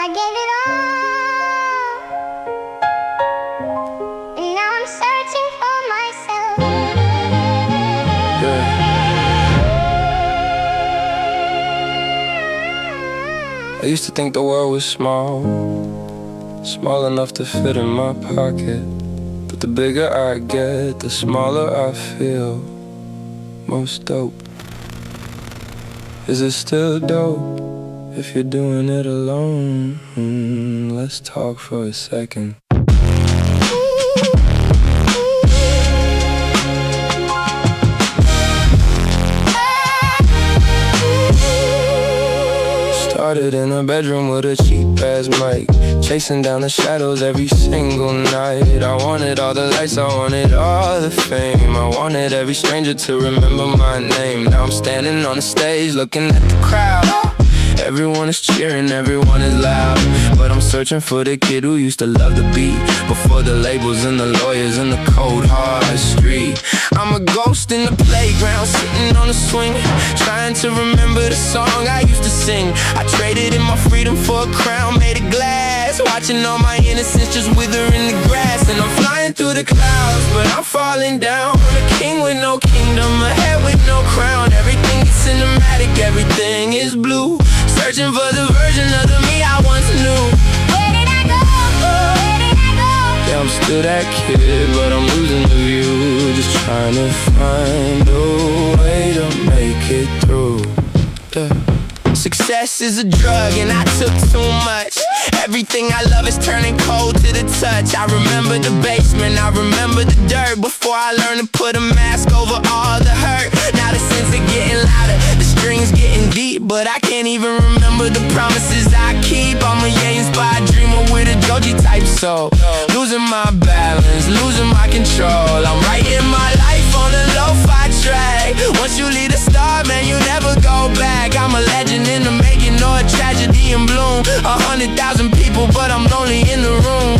I gave it all, and now I'm searching for myself. I used to think the world was small, small enough to fit in my pocket. But the bigger I get, the smaller I feel. Most dope. Is it still dope if you're doing it alone? Let's talk for a second. Started in a bedroom with a cheap-ass mic, chasing down the shadows every single night. I wanted all the lights, I wanted all the fame. I wanted every stranger to remember my name. Now I'm standing on the stage looking at the crowd. Everyone is cheering, everyone is loud. But I'm searching for the kid who used to love the beat, before the labels and the lawyers and the cold hard street. I'm a ghost in the playground, sitting on a swing, trying to remember the song I used to sing. I traded in my freedom for a crown made of glass, watching all my innocence just wither in the grass. And I'm flying through the clouds, but I'm falling down. I'm a king with no kingdom, a head with no crown. Everything is cinematic, everything is blue. Searching for the version of the me I once knew. Where did I go? Where did I go? Yeah, I'm still that kid, but I'm losing the view. Just trying to find a way to make it through. Success is a drug and I took too much. Everything I love is turning cold to the touch. I remember the basement, I remember the dirt, before I learned to put a mask over all the hurt. Now the sins are getting louder, the strings getting deep, but I can't even remember the promises I keep. I'm a inspired dreamer with a Joji type soul, losing my balance, losing my control. I'm writing my life on a lo-fi track. Once you leave the start, man, you never go back. I'm a legend in the making, or a tragedy in bloom. 100,000 people, but I'm lonely in the room.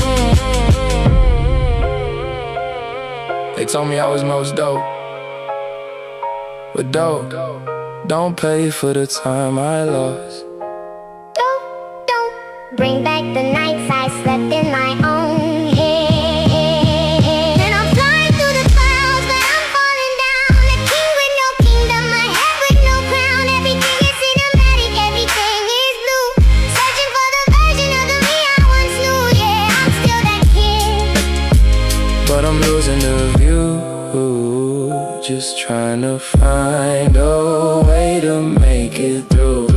They told me I was most dope, but dope don't pay for the time I lost. Don't bring back the nights I slept in my own head. And I'm flying through the clouds, but I'm falling down. A king with no kingdom, a head with no crown. Everything is cinematic, everything is blue. Searching for the version of the me I once knew. Yeah, I'm still that kid, But I'm losing the view, just trying to find a way to make it through. I'm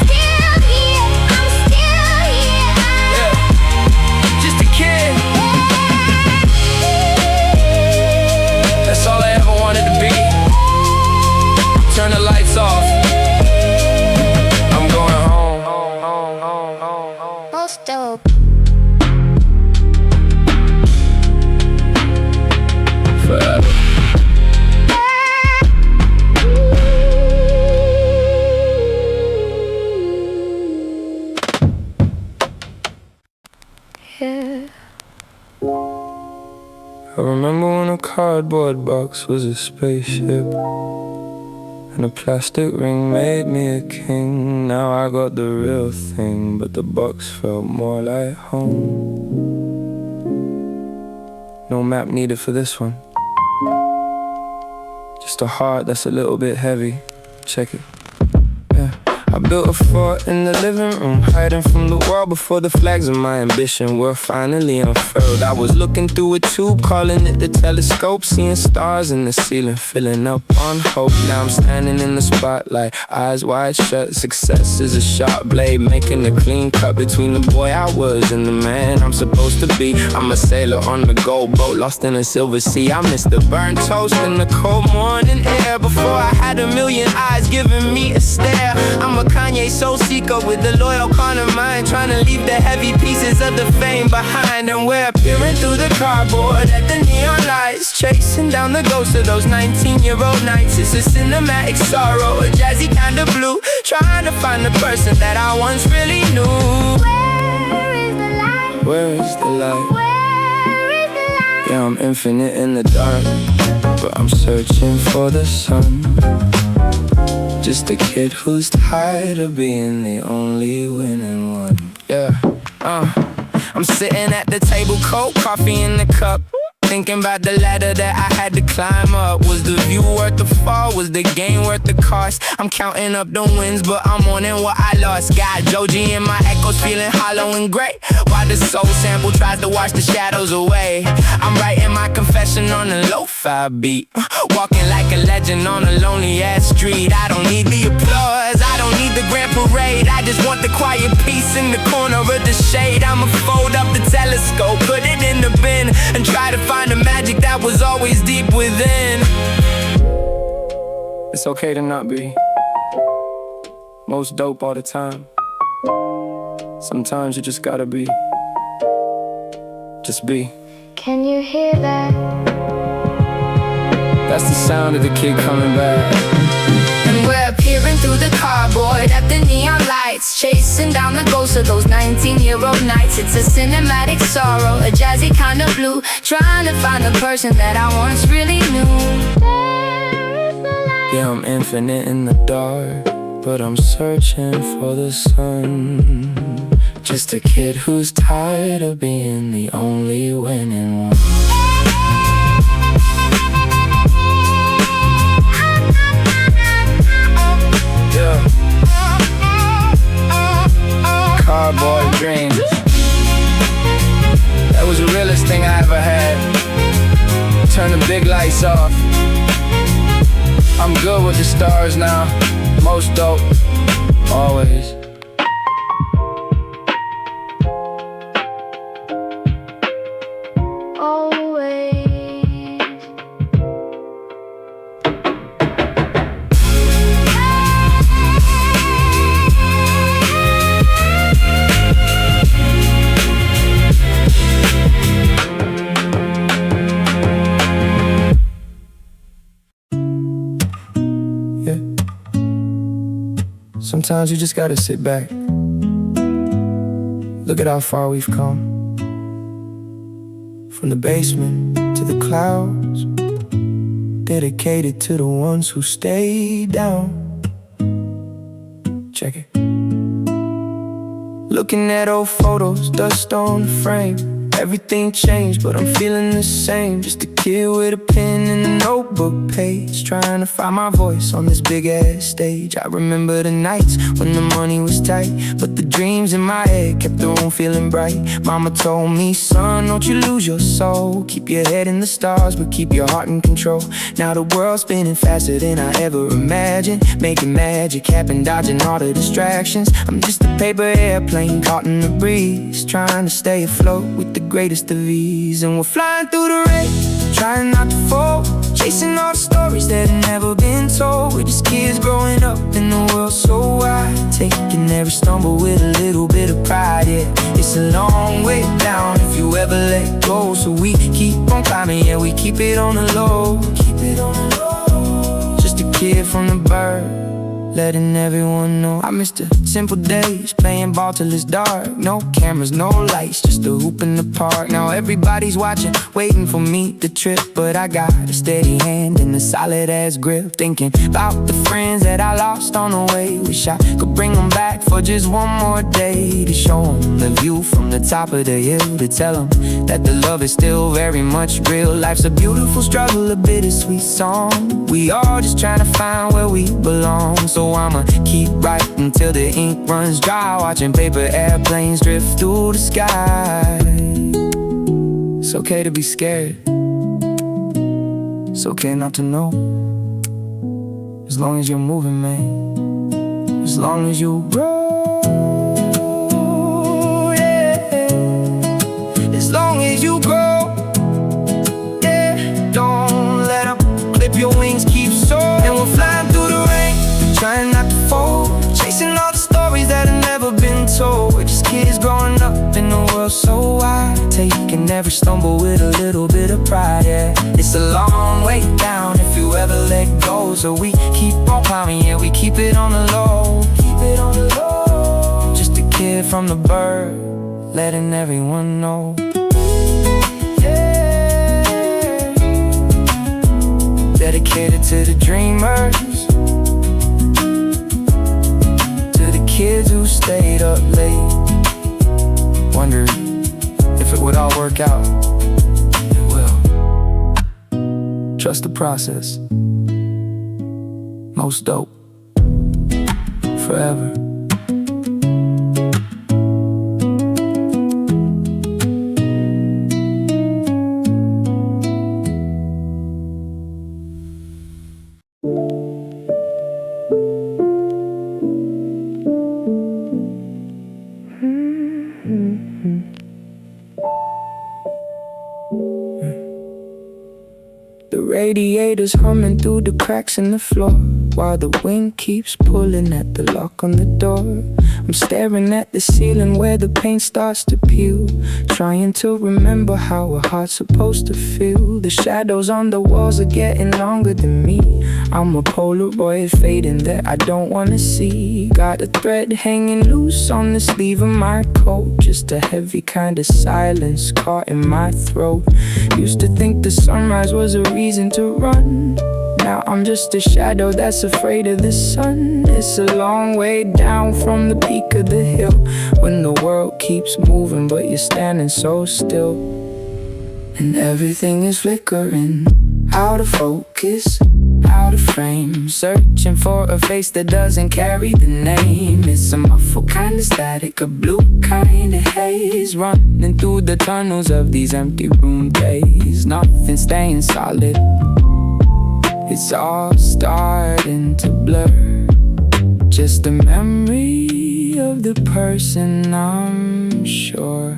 still here, Yeah, just a kid. That's all I ever wanted to be. Turn the lights off, I'm going home. most dope. Forever. I remember when a cardboard box was a spaceship, and a plastic ring made me a king. Now I got the real thing, but the box felt more like home. No map needed for this one, just a heart that's a little bit heavy. Check it. Yeah. I built a fort in the living room, hiding from the world before the flags of my ambition were finally unfurled. I was looking through a tube, calling it the telescope, seeing stars in the ceiling, filling up on hope. Now I'm standing in the spotlight, eyes wide shut. Success is a sharp blade, making a clean cut between the boy I was and the man I'm supposed to be. I'm a sailor on the gold boat, lost in a silver sea. I miss the burnt toast in the cold morning air, before I had a million eyes giving me a stare. I'm a Kanye soul seeker with a loyal kind of mind, trying to leave the heavy pieces of the fame behind. And we're peering through the cardboard at the neon lights, chasing down the ghosts of those 19-year-old nights. It's a cinematic sorrow, a jazzy kind of blue, trying to find the person that I once really knew. Where is the light? Where is the light? Where is the light? Yeah, I'm infinite in the dark, but I'm searching for the sun. Just a kid who's tired of being the only winning one. Yeah, I'm sitting at the table, cold coffee in the cup, thinking about the ladder that I had to climb up. Was the view worth the fall? Was the game worth the cost? I'm counting up the wins, but I'm mourning what I lost. Got Joji in my echoes feeling hollow and gray, while the soul sample tries to wash the shadows away. I'm writing my confession on a Lofi beat, walking like a legend on a lonely ass street. I don't need the applause, I don't need the grand parade, I just want the quiet peace in the corner of the shade. I'ma fold up the telescope, put it in the bin, and try to find the magic that was always deep within. It's okay to not be most dope all the time. Sometimes you just gotta be. Just be. Can you hear that? That's the sound of the kid coming back. And we're peering through the cardboard at the neon lights, chasing down the ghosts of those 19-year-old nights. It's a cinematic sorrow, a jazzy kind of blue, trying to find the person that I once really knew. Yeah, I'm infinite in the dark, but I'm searching for the sun. Just a kid who's tired of being the only winning one. Yeah. Cardboard dreams, that was the realest thing I ever had. Turn the big lights off, I'm good with the stars now. Most dope, always. Sometimes you just gotta sit back, look at how far we've come. From the basement to the clouds, dedicated to the ones who stayed down. Check it. Looking at old photos, dust on the frame. Everything changed, but I'm feeling the same. Just a kid with a pen and a notebook page, trying to find my voice on this big ass stage. I remember the nights when the money was tight, but the dreams in my head kept the room feeling bright. Mama told me, son, don't you lose your soul. Keep your head in the stars, but keep your heart in control. Now the world's spinning faster than I ever imagined, making magic happen, dodging all the distractions. I'm just a paper airplane caught in the breeze, trying to stay afloat with the greatest of ease. And we're flying through the rain, trying not to fall, chasing all the stories that have never been told. We're just kids growing up in the world so wide, taking every stumble with a little bit of pride. Yeah, it's a long way down if you ever let go, so we keep on climbing, yeah, we keep it on the low. Keep it on the low. Just a kid from the bird, letting everyone know I miss the simple days, playing ball till it's dark. No cameras, no lights, just a hoop in the park. Now everybody's watching, waiting for me to trip, but I got a steady hand and a solid ass grip. Thinking about the friends that I lost on the way. Wish I could bring them back for just one more day, to show them the view from the top of the hill, to tell them that the love is still very much real. Life's a beautiful struggle, a bittersweet song. We all just trying to find where we belong. So I'ma keep writing till the ink runs dry, watching paper airplanes drift through the sky. It's okay to be scared, it's okay not to know, as long as you're moving, man, as long as you grow, yeah, as long as you grow, yeah. Don't let up, clip your wings, keep soaring. And we're flying through the rain, trying not to fall, chasing all the stories that have never been told. We're just kids growing up in a world so wide, taking every stumble with a little bit of pride. Yeah, it's a long way down if you ever let go, so we keep on climbing, yeah, we keep it on the low. Keep it on the low. Just a kid from the bird, letting everyone know. Yeah. dedicated to the dreamers, to the kids who stayed up late, wondered if it would all work out. It will. Trust the process. Most dope. Forever. The radiator's humming through the cracks in the floor, while the wind keeps pulling at the lock on the door. I'm staring at the ceiling where the paint starts to peel, trying to remember how a heart's supposed to feel. The shadows on the walls are getting longer than me. I'm a Polaroid fading that I don't wanna see. Got a thread hanging loose on the sleeve of my coat, just a heavy kind of silence caught in my throat. Used to think the sunrise was a reason to run. Now I'm just a shadow that's afraid of the sun. It's a long way down from the peak of the hill, when the world keeps moving but you're standing so still. And everything is flickering, out of focus, out of frame, searching for a face that doesn't carry the name. It's a muffled kind of static, a blue kind of haze, running through the tunnels of these empty room days. Nothing staying solid, it's all starting to blur. Just a memory of the person I'm sure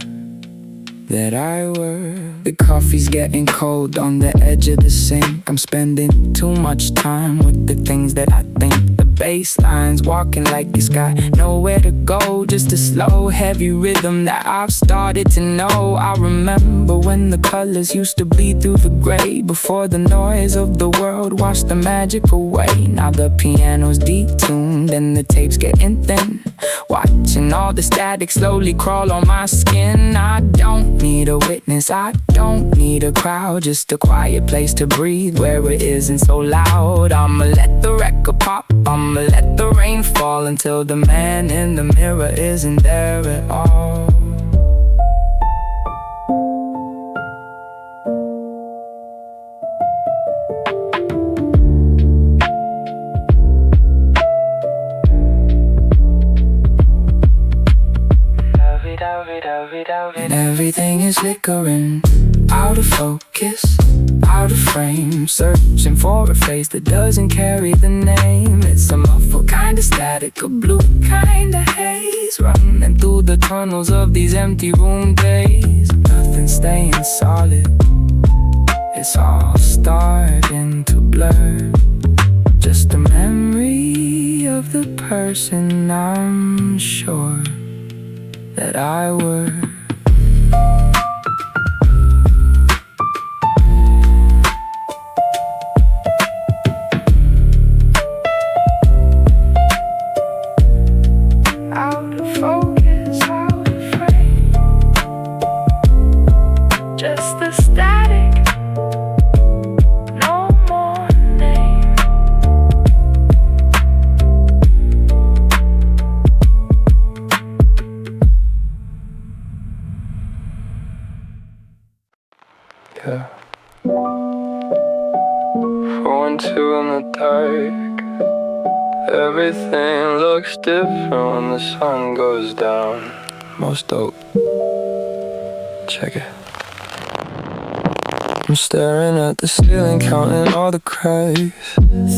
that I were. The coffee's getting cold on the edge of the sink. I'm spending too much time with the things that I think. The bass line's walking like it's got nowhere to go, just a slow, heavy rhythm that I've started to know. I remember when the colors used to bleed through the gray, before the noise of the world washed the magic away. Now the piano's detuned and the tape's getting thin, watching all the static slowly crawl on my skin. I don't need a witness, I don't need a crowd, just a quiet place to breathe where it isn't so loud. I'ma let the record pop, I'ma let the rain fall until the man in the mirror isn't there at all. And everything is flickering, out of focus, out of frame, searching for a face that doesn't carry the name. It's a muffled kind of static, a blue kind of haze, running through the tunnels of these empty room days. Nothing staying solid, it's all starting to blur. Just a memory of the person I'm sure that I were. Out of focus, out of frame, just the static, no more name. Yeah. 4 and 2 in the dark. Everything looks different when the sun goes down. Most dope. Check it. I'm staring at the ceiling, counting all the cracks,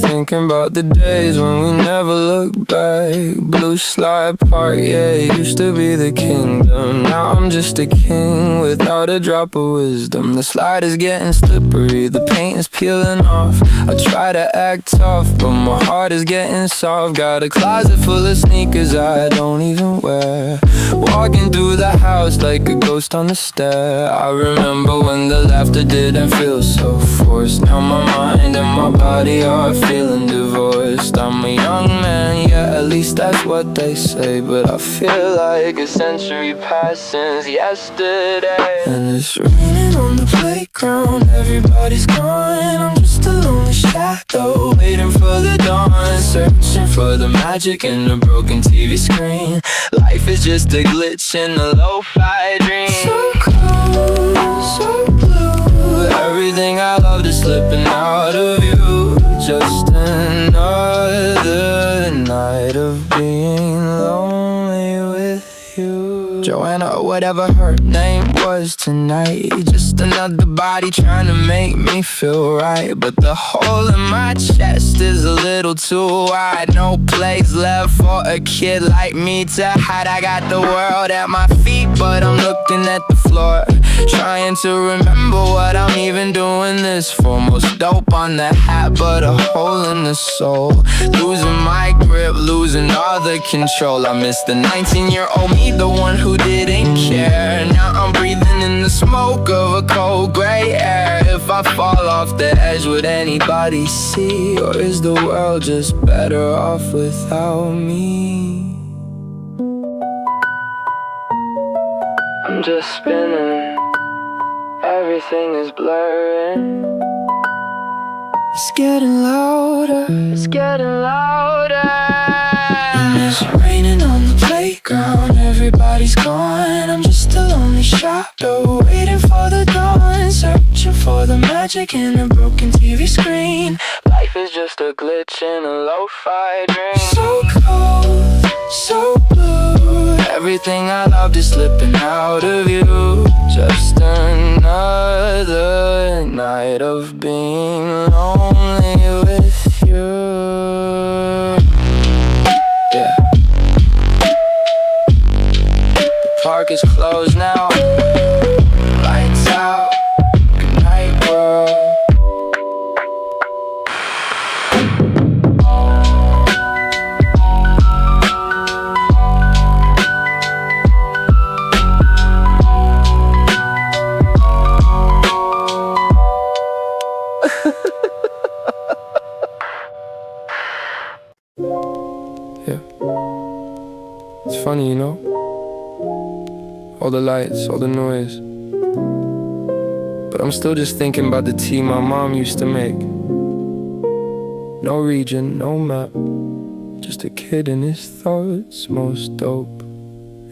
thinking about the days when we never looked back. Blue slide park, yeah, it used to be the kingdom. Now I'm just a king without a drop of wisdom. The slide is getting slippery, the paint is peeling off. I try to act tough, but my heart is getting soft. Got a closet full of sneakers I don't even wear, walking through the house like a ghost on the stair. I remember when the laughter didn't feel so forced. Now my mind and my body are feeling divorced. I'm a young man, yeah, at least that's what they say, but I feel like a century passed since yesterday. And it's raining on the playground, everybody's gone, I'm just a lonely shack though, waiting for the dawn, searching for the magic in a broken TV screen. Life is just a glitch in a lo-fi dream. So cold, so blue, everything I loved is slipping out of you. Just another night of being lonely with you. Joanna, or whatever her name was tonight. Just another body trying to make me feel right. But the hole in my chest is a little too wide. No place left for a kid like me to hide. I got the world at my feet, but I'm looking at the floor, trying to remember what I'm even doing this for. Most dope on the hat, but a hole in the soul. Losing my grip, losing all the control. I miss the 19-year-old me, the one who didn't care. Now I'm breathing in the smoke of a cold gray air. If I fall off the edge, would anybody see? Or is the world just better off without me? I'm just spinning, everything is blurring. It's getting louder, it's getting louder. And it's raining on the playground, everybody's gone. I'm just a lonely shadow, waiting for the dawn, searching for the magic in a broken TV screen. Life is just a glitch in a lo-fi dream. So cold, so blue, everything I loved is slipping out of you. Just another night of being lonely with you. Yeah. The park is closed now. Lights out. Good night, world. Yeah. It's funny, you know? All the lights, all the noise. But I'm still just thinking about the tea my mom used to make. No region, no map, just a kid in his thoughts, most dope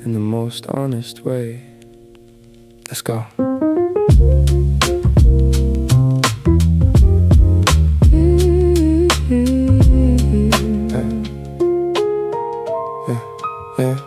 in the most honest way. Let's go. Yeah.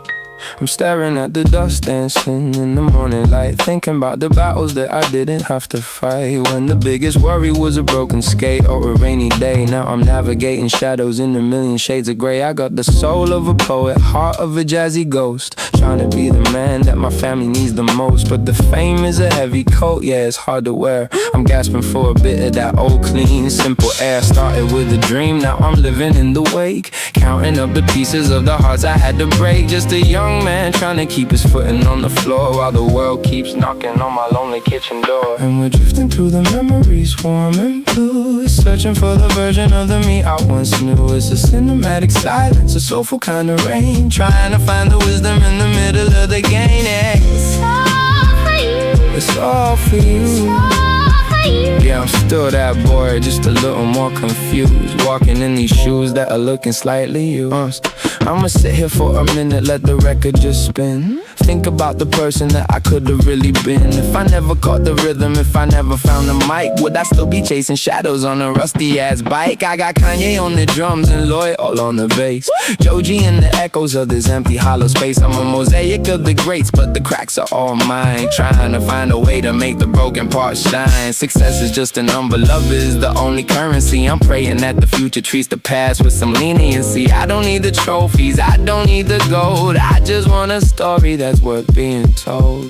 I'm staring at the dust dancing in the morning light, thinking about the battles that I didn't have to fight. When the biggest worry was a broken skate or a rainy day. Now I'm navigating shadows in a million shades of gray. I got the soul of a poet, heart of a jazzy ghost, trying to be the man that my family needs the most. But the fame is a heavy coat, yeah, it's hard to wear. I'm gasping for a bit of that old clean, simple air. Started with a dream, now I'm living in the wake, counting up the pieces of the hearts I had to break. Just a young man trying to keep his footing on the floor while the world keeps knocking on my lonely kitchen door. And we're drifting through the memories, warm and blue, searching for the version of the me I once knew. It's a cinematic silence, a soulful kind of rain, trying to find the wisdom in the middle of the game. It's all for you, it's all for you, it's all for you. Yeah, I'm still that boy, just a little more confused, walking in these shoes that are looking slightly used. I'ma sit here for a minute, let the record just spin, think about the person that I could've really been. If I never caught the rhythm, if I never found the mic, would I still be chasing shadows on a rusty ass bike? I got Kanye on the drums and Lloyd all on the bass, Joji in the echoes of this empty hollow space. I'm a mosaic of the greats, but the cracks are all mine, trying to find a way to make the broken parts shine. Success is just a number, love is the only currency. I'm praying that the future treats the past with some leniency. I don't need the trophies, I don't need the gold, I just want a story that's worth being told.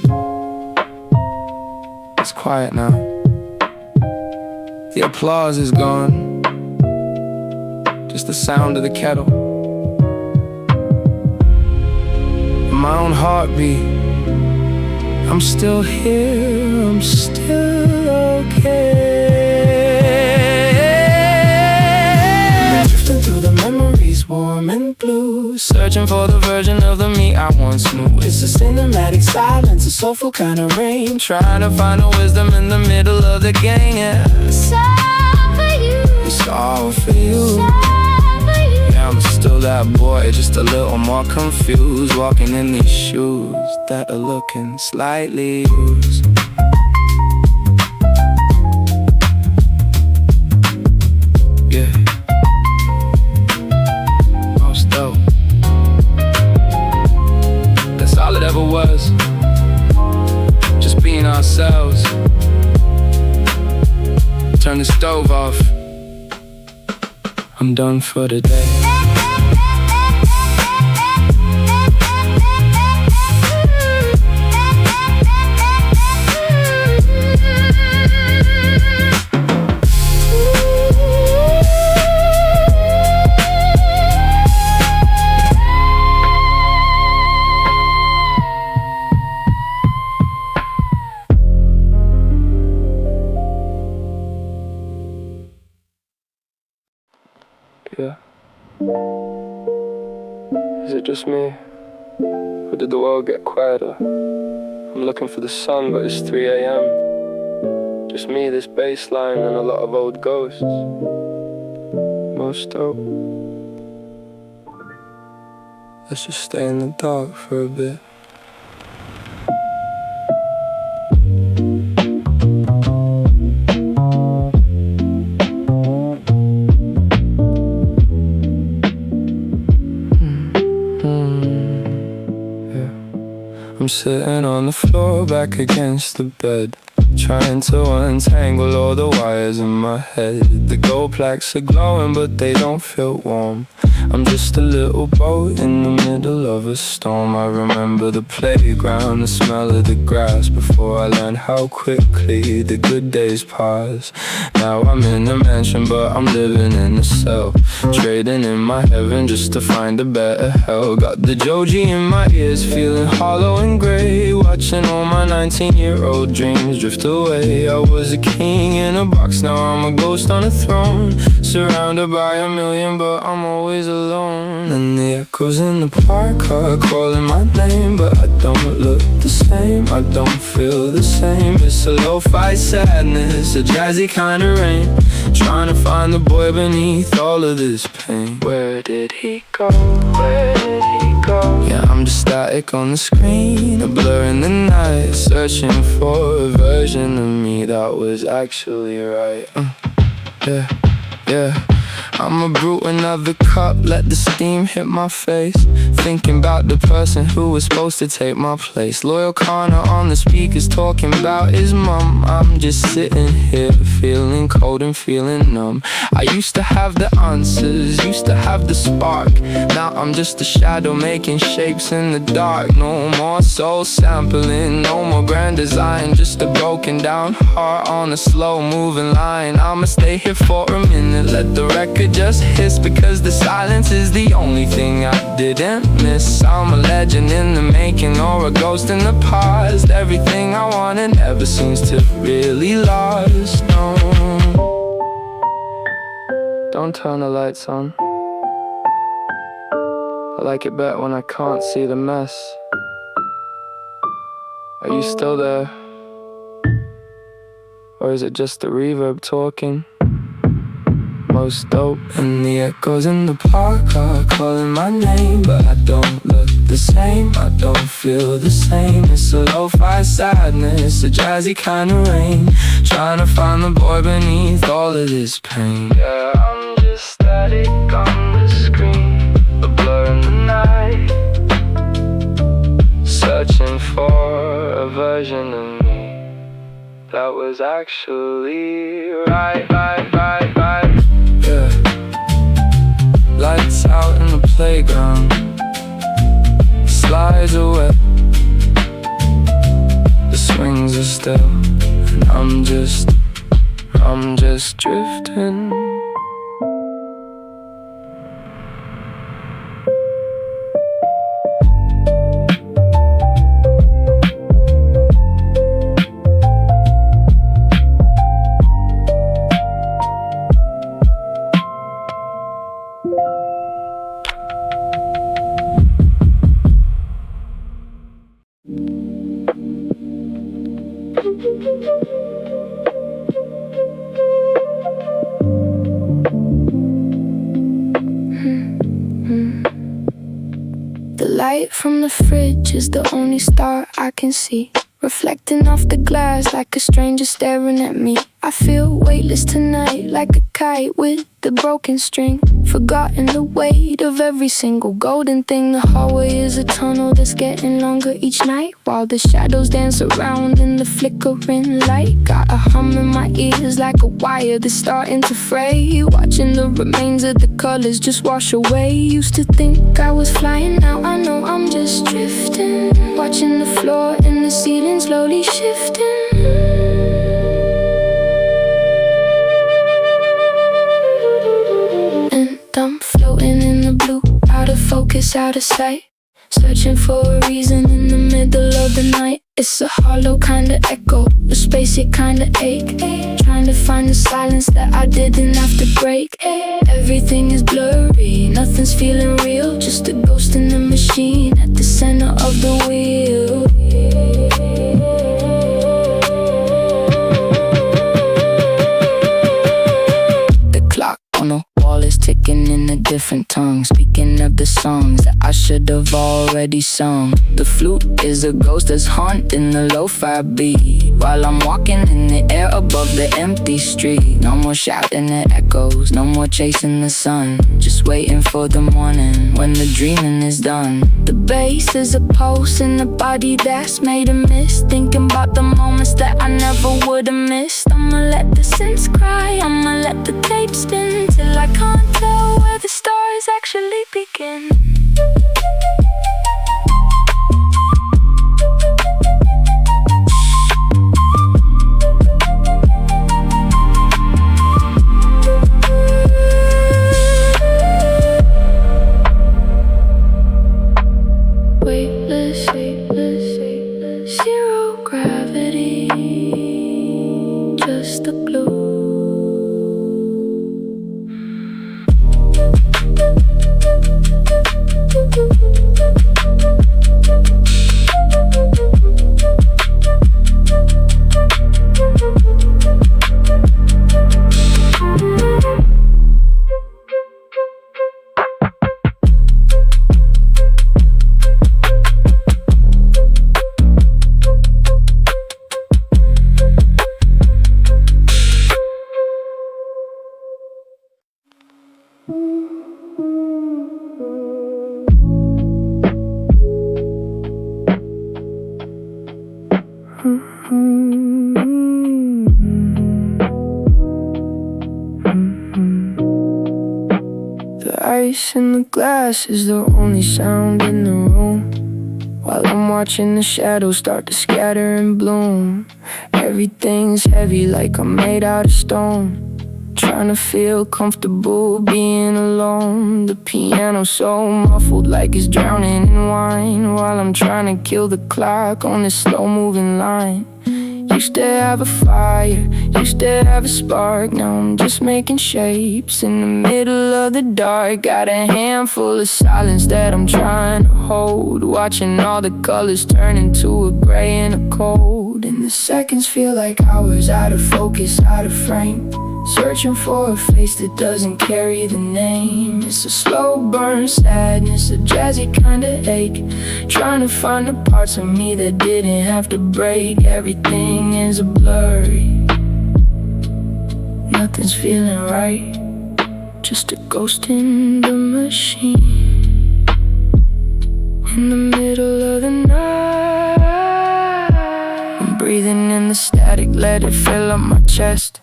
It's quiet now, the applause is gone, just the sound of the kettle, my own heartbeat. I'm still here, I'm still okay. Drifting through the memories, warm and blue, searching for the version of the me I once knew. It's a cinematic silence, a soulful kind of rain, trying to find a wisdom in the middle of the game. Yeah. It's all for you, it's all more confused, walking in these shoes that are looking slightly used. Yeah, most dope. That's all it ever was, just being ourselves. Turn the stove off, I'm done for the day. Yeah. Is it just me? Or did the world get quieter? I'm looking for the sun, but it's 3 a.m. Just me, this bass line, and a lot of old ghosts. Most dope. Let's just stay in the dark for a bit. I'm sitting on the floor back against the bed, trying to untangle all the wires in my head. The gold plaques are glowing but they don't feel warm. I'm just a little boat in the middle of a storm. I remember the playground, the smell of the grass, before I learned how quickly the good days pass. Now I'm in a mansion but I'm living in a cell, trading in my heaven just to find a better hell. Got the Joji in my ears, feeling hollow and grey, watching all my 19-year-old dreams drift away. I was a king in a box, now I'm a ghost on a throne, surrounded by a million but I'm always alone. And the echoes in the park are calling my name, but I don't look the same, I don't feel the same. It's a lo-fi sadness, a jazzy kind of rain, trying to find the boy beneath all of this pain. Where did he go? Where did he go? Yeah, I'm just static on the screen, a blur in the night, searching for a version of me that was actually right. Yeah, yeah. I'm a brute, another cup, let the steam hit my face, thinking about the person who was supposed to take my place. Loyal Connor on the speakers talking about his mum. I'm just sitting here feeling cold and feeling numb. I used to have the answers, used to have the spark. Now I'm just a shadow making shapes in the dark. No more soul sampling, no more grand design, just a broken down heart on a slow moving line. I'ma stay here for a minute, let the record just hiss, because the silence is the only thing I didn't miss. I'm a legend in the making, or a ghost in the past. Everything I wanted never seems to really last. No, don't turn the lights on, I like it better when I can't see the mess. Are you still there? Or is it just the reverb talking? Most dope. And the echoes in the park are calling my name, but I don't look the same, I don't feel the same. It's a lo-fi sadness, a jazzy kind of rain, trying to find the boy beneath all of this pain. Yeah, I'm just static on the screen, a blur in the night, searching for a version of me that was actually right. Yeah. Lights out in the playground, slides are wet, the swings are still, and I'm just drifting. light from the fridge is the only star I can see, reflecting off the glass like a stranger staring at me. I feel weightless tonight, like a kite with the broken string, forgotten the weight of every single golden thing. The hallway is a tunnel that's getting longer each night, while the shadows dance around in the flickering light. Got a hum in my ears like a wire that's starting to fray, watching the remains of the colors just wash away. Used to think I was flying, now I know I'm just drifting, watching the floor and the ceiling slowly shifting. I'm floating in the blue, out of focus, out of sight, searching for a reason in the middle of the night. It's a hollow kind of echo, a spacey kind of ache, trying to find the silence that I didn't have to break. Everything is blurry, nothing's feeling real, just a ghost in the machine at the center of the wheel. The clock on the wall is ticking in a different tongue, speaking of the songs that I should have already sung. The flute is a ghost that's haunting the lo-fi beat, while I'm walking in the air above the empty street. No more shouting at echoes, no more chasing the sun, just waiting for the morning when the dreaming is done. The bass is a pulse in the body that's made a miss, thinking about the moments that I never would've missed. I'ma let the synths cry, I'ma let the tape spin till I can't tell where the stars actually begin. Weightless, zero gravity, just the blue. The ice in the glass is the only sound in the room, while I'm watching the shadows start to scatter and bloom. Everything's heavy like I'm made out of stone, trying to feel comfortable being alone. The piano's so muffled like it's drowning in wine, while I'm trying to kill the clock on this slow-moving line. Used to have a fire, used to have a spark, now I'm just making shapes in the middle of the dark. Got a handful of silence that I'm trying to hold, watching all the colors turn into a gray and a cold. And the seconds feel like hours, out of focus, out of frame, searching for a face that doesn't carry the name. It's a slow burn sadness, a jazzy kind of ache, trying to find the parts of me that didn't have to break. Everything is a blurry, nothing's feeling right, just a ghost in the machine. In the middle of the night, I'm breathing in the static, let it fill up my chest,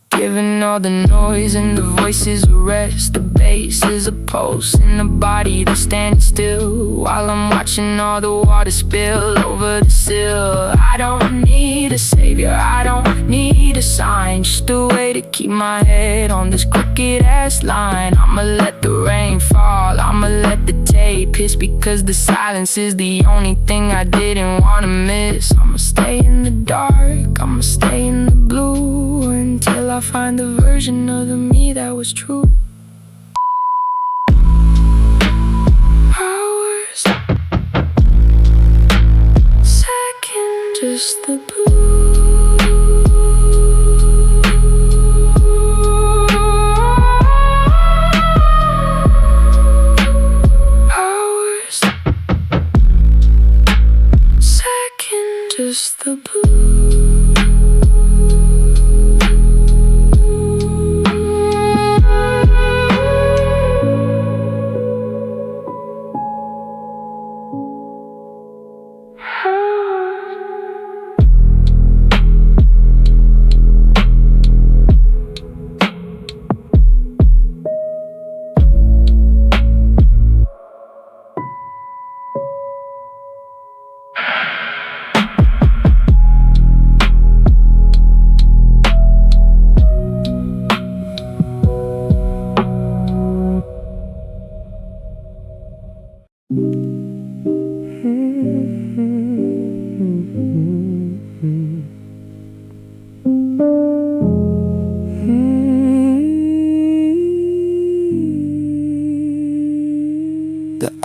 giving all the noise and the voices a rest. The bass is a pulse in the body that's standing still, while I'm watching all the water spill over the sill. I don't need a savior, I don't need a sign, just a way to keep my head on this crooked ass line. I'ma let the rain fall, I'ma let the tape hiss, because the silence is the only thing I didn't wanna miss. I'ma stay in the dark, I'ma stay in the blue, until I find the version of the me that was true. Hours, second, just the blue. Hours,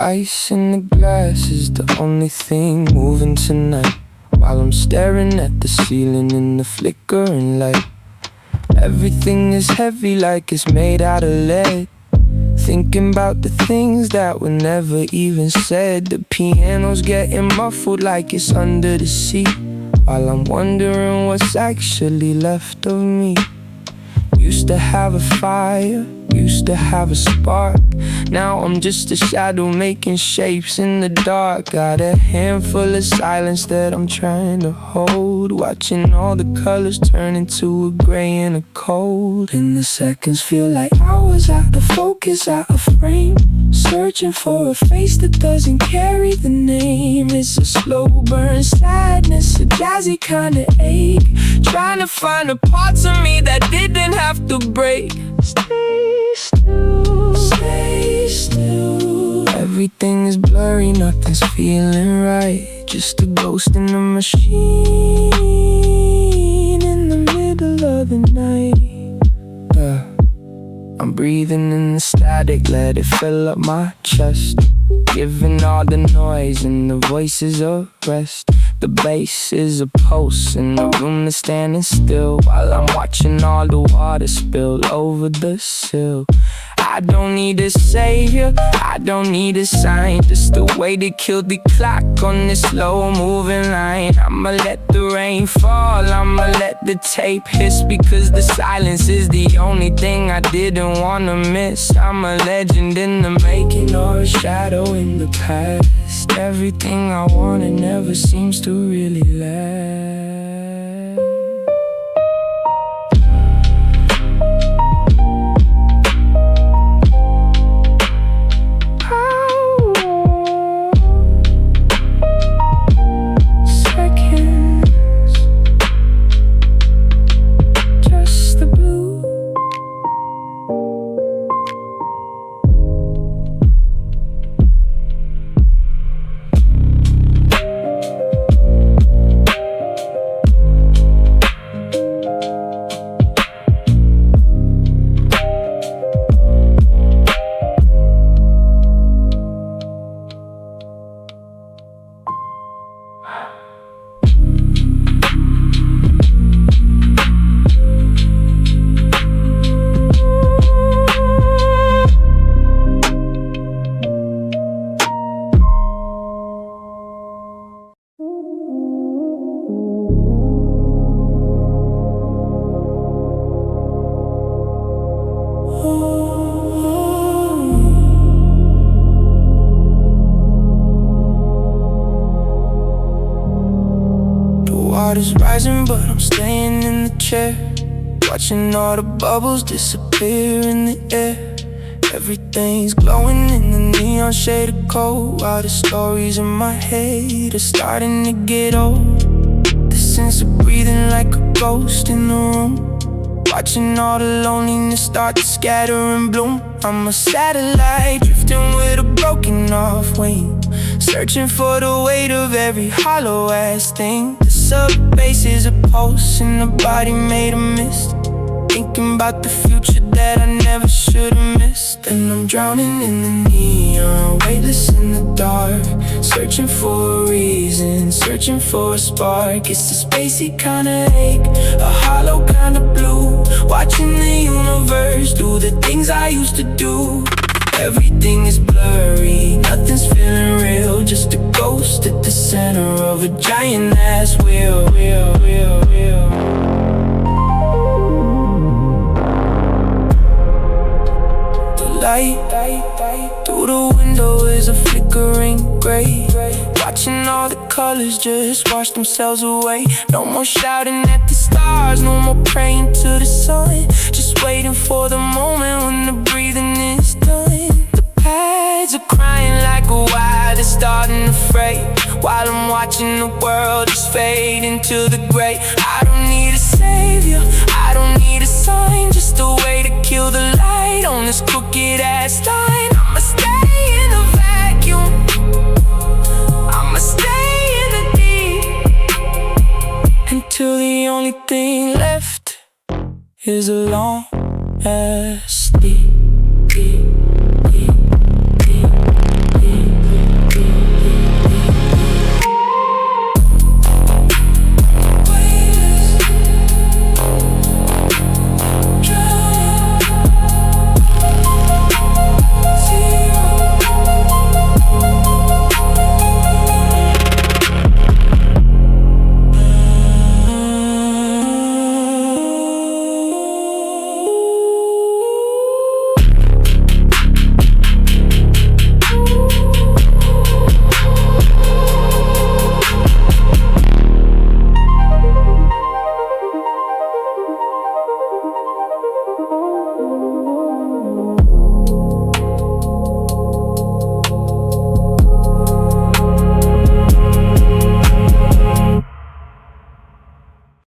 ice in the glass is the only thing moving tonight, while I'm staring at the ceiling in the flickering light. Everything is heavy like it's made out of lead, thinking about the things that were never even said. The piano's getting muffled like it's under the sea, while I'm wondering what's actually left of me. Used to have a fire, used to have a spark. Now I'm just a shadow making shapes in the dark. Got a handful of silence that I'm trying to hold, watching all the colors turn into a gray and a cold. And the seconds feel like hours, out of focus, out of frame, searching for a face that doesn't carry the name. It's a slow burn sadness, a jazzy kind of ache, trying to find the parts of me that didn't have to break. Stay still, stay still. Everything is blurry, nothing's feeling right. Just a ghost in a machine in the middle of the night. I'm breathing in the static, let it fill up my chest, giving all the noise and the voices a rest. The bass is a pulse in the room that's standing still, while I'm watching all the water spill over the sill. I don't need a savior, I don't need a sign, just a way to kill the clock on this slow moving line. I'ma let the rain fall, I'ma let the tape hiss, because the silence is the only thing I didn't wanna miss. I'm a legend in the making, or a shadow in the past. Everything I wanted never seems to really last. Water's rising, but I'm staying in the chair, watching all the bubbles disappear in the air. Everything's glowing in the neon shade of cold, while the stories in my head are starting to get old. The sense of breathing like a ghost in the room, watching all the loneliness start to scatter and bloom. I'm a satellite drifting with a broken off wing, searching for the weight of every hollow ass thing. The subbase is a pulse and the body made of mist, thinking about the future that I never should've missed. And I'm drowning in the neon, weightless in the dark, searching for a reason, searching for a spark. It's a spacey kind of ache, a hollow kind of blue, watching the universe do the things I used to do. Everything is blurry, nothing's feeling real, just a ghost at the center of a giant ass wheel. The light through the window is a flickering gray, watching all the colors just wash themselves away. No more shouting at the stars, no more praying to the sun, just waiting for the moment when the breathing is done. The pads are crying like a wild, it's starting to fray, while I'm watching the world just fade into the gray. I don't need a savior, I don't need a sign, just a way to kill the light on this crooked ass line. I'ma stay in the vacuum, I'ma stay in the deep, until the only thing left is a long ass deep.